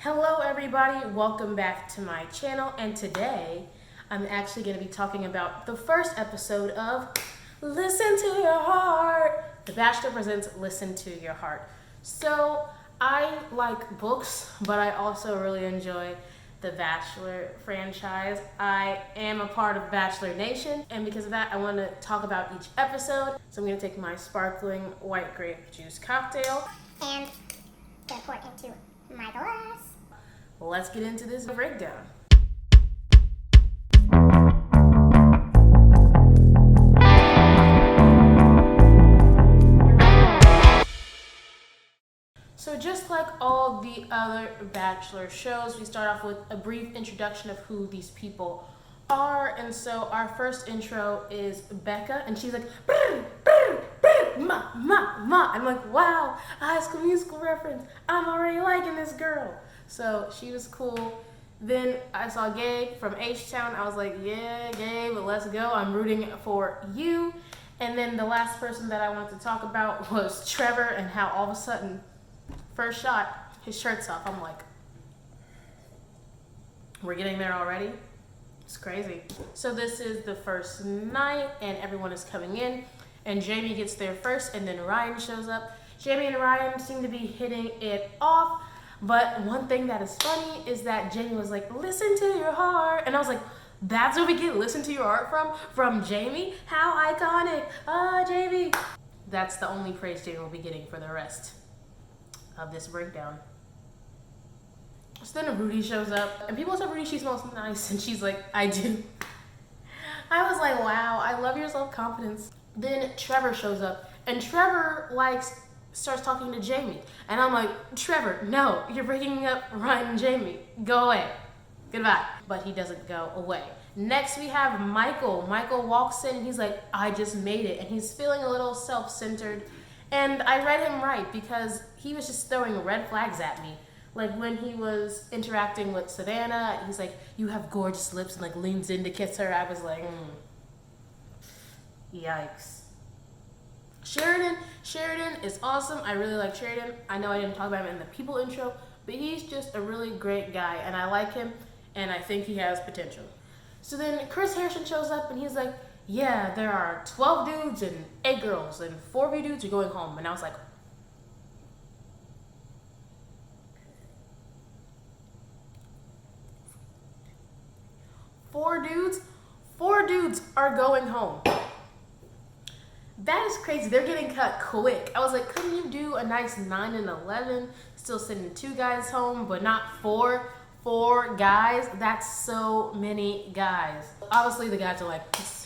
Hello everybody, welcome back to my channel, and today I'm actually going to be talking about the first episode of Listen to Your Heart. The Bachelor presents Listen to Your Heart. So I like books, but I also really enjoy the Bachelor franchise. I am a part of Bachelor Nation, and because of that I want to talk about each episode. So I'm going to take my sparkling white grape juice cocktail and gonna pour it into my glass. Let's get into this breakdown. So just like all the other Bachelor shows, we start off with a brief introduction of who these people are. And so our first intro is Becca, and she's like, brr, brr, brr, ma, ma, ma. I'm like, wow, High School Musical reference. I'm already liking this girl. So she was cool. Then I saw Gabe from H-Town. I was like, yeah, Gabe, let's go. I'm rooting for you. And then the last person that I wanted to talk about was Trevor, and how all of a sudden, first shot, his shirt's off. I'm like, we're getting there already? It's crazy. So this is the first night, and everyone is coming in, and Jamie gets there first, and then Ryan shows up. Jamie and Ryan seem to be hitting it off. But one thing that is funny is that Jamie was like, listen to your heart. And I was like, that's where we get listen to your heart from? From Jamie? How iconic. Jamie. That's the only praise Jamie will be getting for the rest of this breakdown. So then Rudy shows up, and people tell Rudy she smells nice, and she's like, I do. I was like, wow, I love your self-confidence. Then Trevor shows up, and Trevor starts talking to Jamie. And I'm like, Trevor, no, you're breaking up Ryan and Jamie. Go away. Goodbye. But he doesn't go away. Next we have Michael. Michael walks in and he's like, I just made it. And he's feeling a little self-centered. And I read him right, because he was just throwing red flags at me. Like when he was interacting with Savannah, he's like, you have gorgeous lips, and like leans in to kiss her. I was like, yikes. Sheridan is awesome. I really like Sheridan. I know I didn't talk about him in the people intro, but he's just a really great guy, and I like him, and I think he has potential. So then Chris Harrison shows up, and he's like, yeah, there are 12 dudes and 8 girls, and 4 of you dudes are going home. And I was like, four dudes are going home. That is crazy. They're getting cut quick. I was like, couldn't you do a nice 9 and 11, still sending 2 guys home, but not 4 guys? That's so many guys. Obviously the guys are like,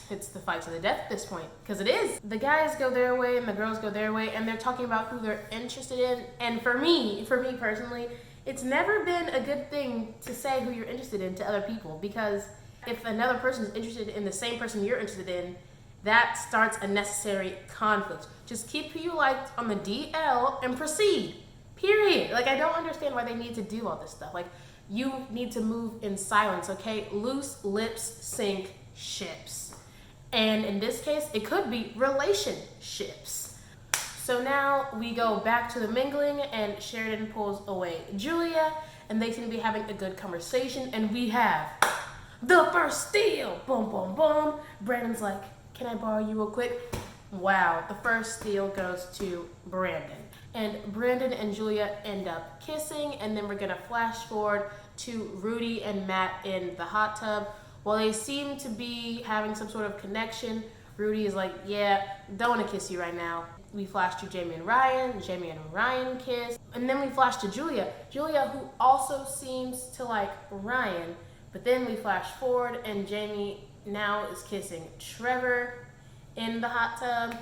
it's the fight to the death at this point, because it is. The guys go their way and the girls go their way, and they're talking about who they're interested in. And for me personally, it's never been a good thing to say who you're interested in to other people, because if another person is interested in the same person you're interested in, that starts a necessary conflict. Just keep who you liked on the DL and proceed. Period. Like, I don't understand why they need to do all this stuff. Like, you need to move in silence, okay? Loose lips sink ships. And in this case, it could be relationships. So now we go back to the mingling, and Sheridan pulls away Julia, and they seem to be having a good conversation, and we have the first steal. Boom, boom, boom. Brandon's like, can I borrow you real quick? Wow, the first steal goes to Brandon. And Brandon and Julia end up kissing, and then we're gonna flash forward to Rudy and Matt in the hot tub. While they seem to be having some sort of connection, Rudy is like, yeah, don't wanna kiss you right now. We flash to Jamie and Ryan kiss. And then we flash to Julia, who also seems to like Ryan. But then we flash forward, and Jamie now is kissing Trevor in the hot tub,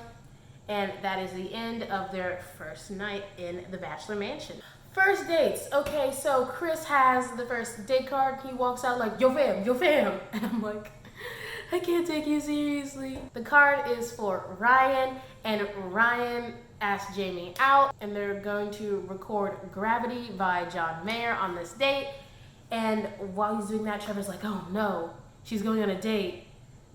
and that is the end of their first night in the Bachelor Mansion. First dates. Okay, so Chris has the first date card. He walks out like, yo fam, and I'm like, I can't take you seriously. The card is for Ryan, and Ryan asked Jamie out, and they're going to record Gravity by John Mayer on this date. And while he's doing that, Trevor's like, oh no, she's going on a date.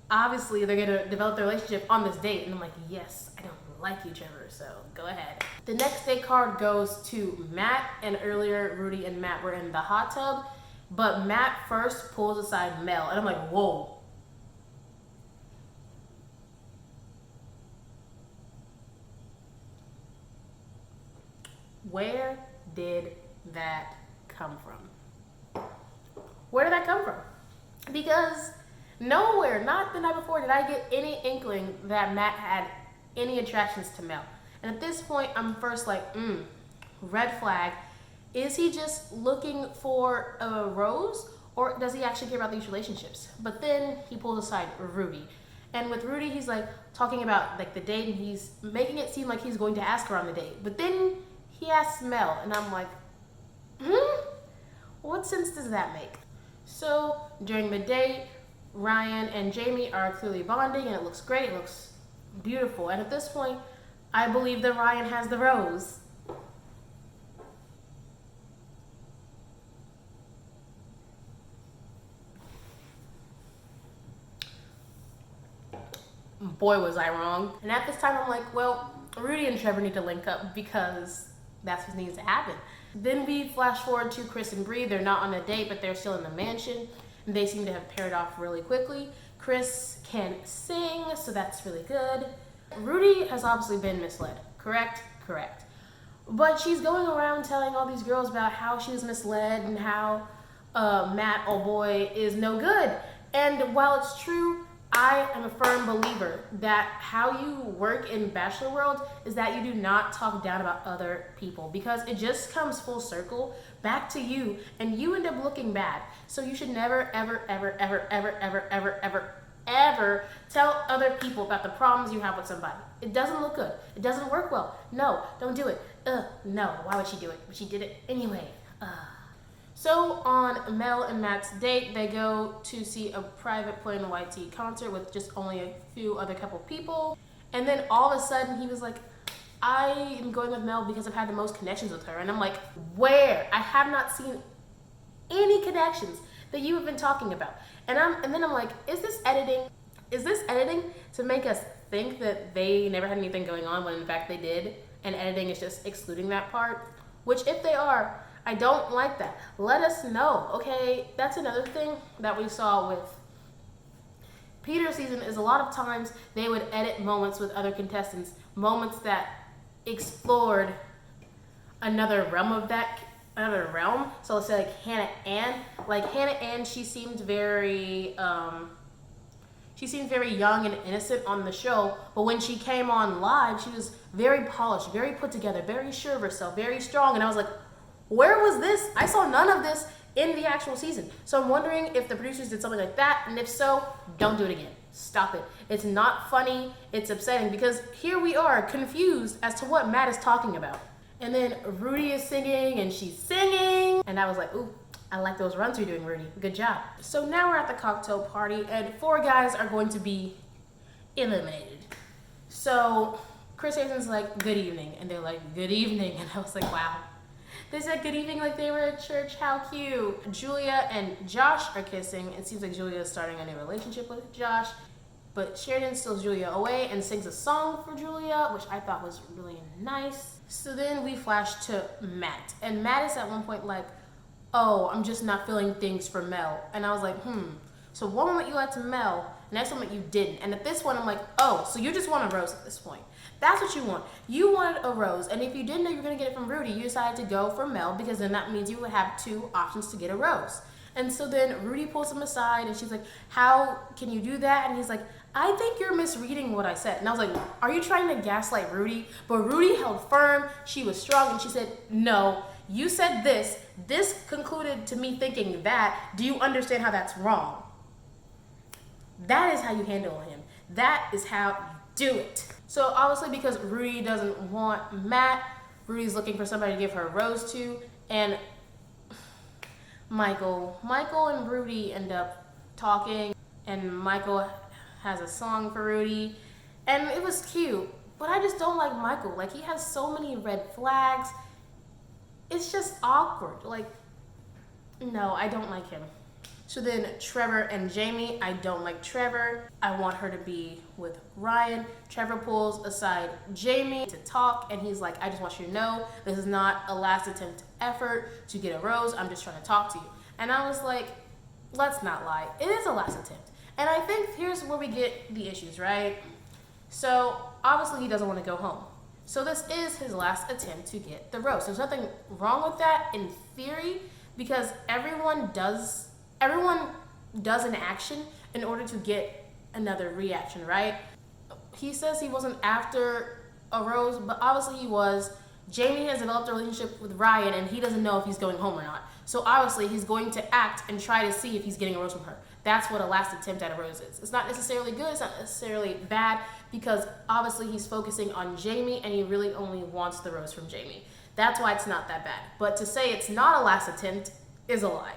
Obviously, they're going to develop their relationship on this date. And I'm like, yes, I don't like each other, so go ahead. The next day card goes to Matt, and earlier Rudy and Matt were in the hot tub, but Matt first pulls aside Mel, and I'm like, whoa. Where did that come from? Where did that come from? Because nowhere, not the night before, did I get any inkling that Matt had any attractions to Mel. And at this point, I'm first like, red flag. Is he just looking for a rose, or does he actually care about these relationships? But then he pulls aside Rudy. And with Rudy, he's like talking about like the date, and he's making it seem like he's going to ask her on the date. But then he asks Mel, and I'm like, what sense does that make? So during the date, Ryan and Jamie are clearly bonding, and it looks great, it looks beautiful. And at this point, I believe that Ryan has the rose. Boy, was I wrong. And at this time, I'm like, well, Rudy and Trevor need to link up because that's what needs to happen. Then we flash forward to Chris and Bree. They're not on a date, but they're still in the mansion. And they seem to have paired off really quickly. Chris can sing, so that's really good. Rudy has obviously been misled, correct? Correct. But she's going around telling all these girls about how she was misled and how Matt, oh boy, is no good. And while it's true, I am a firm believer that how you work in Bachelor World is that you do not talk down about other people, because it just comes full circle back to you and you end up looking bad. So you should never, ever, ever, ever, ever, ever, ever, ever, ever tell other people about the problems you have with somebody. It doesn't look good. It doesn't work well. No, don't do it. No, why would she do it? But she did it anyway. So on Mel and Matt's date, they go to see a private Plain White Tee concert with just only a few other couple people. And then all of a sudden he was like, I am going with Mel because I've had the most connections with her. And I'm like, where? I have not seen any connections that you have been talking about. And then I'm like, is this editing? Is this editing to make us think that they never had anything going on when in fact they did? And editing is just excluding that part? Which if they are, I don't like that. Let us know, okay? That's another thing that we saw with Peter's season is a lot of times they would edit moments with other contestants, moments that explored another realm of that, another realm. So let's say like Hannah Ann. Like Hannah Ann, she seemed very young and innocent on the show, but when she came on live, she was very polished, very put together, very sure of herself, very strong. And I was like, where was this? I saw none of this in the actual season. So I'm wondering if the producers did something like that, and if so, don't do it again. Stop it. It's not funny. It's upsetting because here we are confused as to what Matt is talking about. And then Rudy is singing and she's singing. And I was like, ooh, I like those runs you're doing, Rudy. Good job. So now we're at the cocktail party and 4 guys are going to be eliminated. So Chris Harrison's like, good evening. And they're like, good evening. And I was like, wow. They said good evening like they were at church. How cute. Julia and Josh are kissing. It seems like Julia is starting a new relationship with Josh. But Sheridan steals Julia away and sings a song for Julia, which I thought was really nice. So then we flash to Matt. And Matt is at one point like, oh, I'm just not feeling things for Mel. And I was like, So one moment you liked Mel, next moment you didn't. And at this one, I'm like, oh, so you just want a rose at this point. That's what you want. You wanted a rose. And if you didn't know you were going to get it from Rudy, you decided to go for Mel because then that means you would have 2 options to get a rose. And so then Rudy pulls him aside and she's like, how can you do that? And he's like, I think you're misreading what I said. And I was like, are you trying to gaslight Rudy? But Rudy held firm. She was strong. And she said, no, you said this. This concluded to me thinking that. Do you understand how that's wrong? That is how you handle him. That is how you do it. So obviously because Rudy doesn't want Matt, Rudy's looking for somebody to give her a rose to. And Michael and Rudy end up talking. And Michael has a song for Rudy. And it was cute. But I just don't like Michael. Like, he has so many red flags. It's just awkward. Like, no, I don't like him. So then Trevor and Jamie, I don't like Trevor. I want her to be with Ryan. Trevor pulls aside Jamie to talk, and he's like, I just want you to know, this is not a last attempt effort to get a rose. I'm just trying to talk to you. And I was like, let's not lie. It is a last attempt. And I think here's where we get the issues, right? So obviously he doesn't want to go home. So this is his last attempt to get the rose. There's nothing wrong with that in theory, because everyone does an action in order to get another reaction, right? He says he wasn't after a rose, but obviously he was. Jamie has developed a relationship with Ryan, and he doesn't know if he's going home or not. So obviously he's going to act and try to see if he's getting a rose from her. That's what a last attempt at a rose is. It's not necessarily good, it's not necessarily bad, because obviously he's focusing on Jamie and he really only wants the rose from Jamie. That's why it's not that bad. But to say it's not a last attempt is a lie.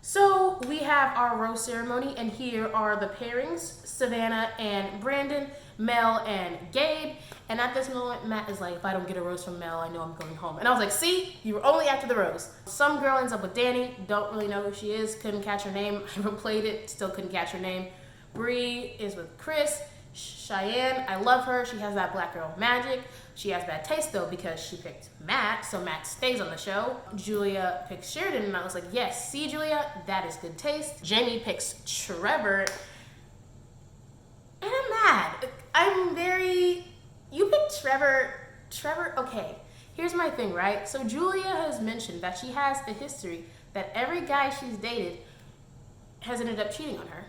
So we have our rose ceremony, and here are the pairings: Savannah and Brandon, Mel and Gabe. And at this moment, Matt is like, if I don't get a rose from Mel, I know I'm going home. And I was like, see, you were only after the rose. Some girl ends up with Danny, don't really know who she is, couldn't catch her name. I replayed it, still couldn't catch her name. Bree is with Chris. Cheyenne, I love her. She has that black girl magic. She has bad taste though, because she picked Matt, so Matt stays on the show. Julia picks Sheridan, and I was like, yes, see Julia, that is good taste. Jamie picks Trevor, and I'm mad. You picked Trevor, okay. Here's my thing, right? So Julia has mentioned that she has a history that every guy she's dated has ended up cheating on her.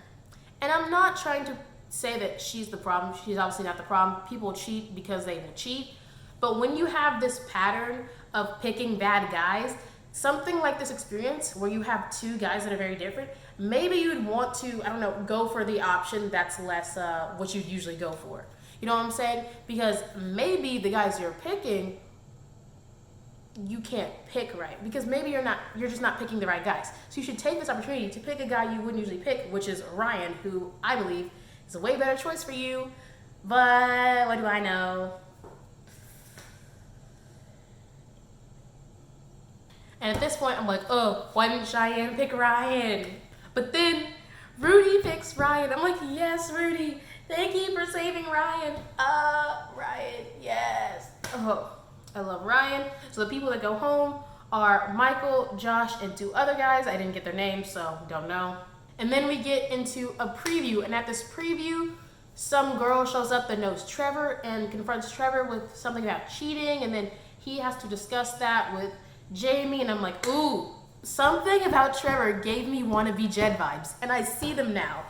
And I'm not trying to say that she's the problem. She's obviously not the problem. People cheat because they will cheat. But when you have this pattern of picking bad guys, something like this experience where you have two guys that are very different, maybe you'd want to, I don't know, go for the option that's less what you'd usually go for. You know what I'm saying? Because maybe the guys you're picking, you can't pick right, because maybe you're just not picking the right guys. So you should take this opportunity to pick a guy you wouldn't usually pick, which is Ryan, who I believe is a way better choice for you. But what do I know? And at this point, I'm like, oh, why didn't Cheyenne pick Ryan? But then Rudy picks Ryan. I'm like, yes, Rudy. Thank you for saving Ryan. Ryan, yes. Oh, I love Ryan. So the people that go home are Michael, Josh, and two other guys. I didn't get their names, so don't know. And then we get into a preview. And at this preview, some girl shows up that knows Trevor and confronts Trevor with something about cheating. And then he has to discuss that with Jamie. And I'm like, ooh, something about Trevor gave me wannabe Jed vibes. And I see them now.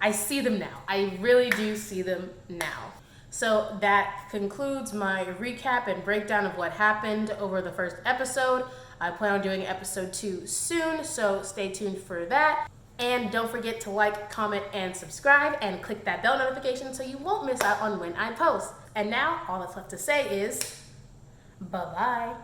I really do see them now. So that concludes my recap and breakdown of what happened over the first episode. I plan on doing episode 2 soon, so stay tuned for that. And don't forget to like, comment, and subscribe, and click that bell notification so you won't miss out on when I post. And now, all that's left to say is, bye-bye.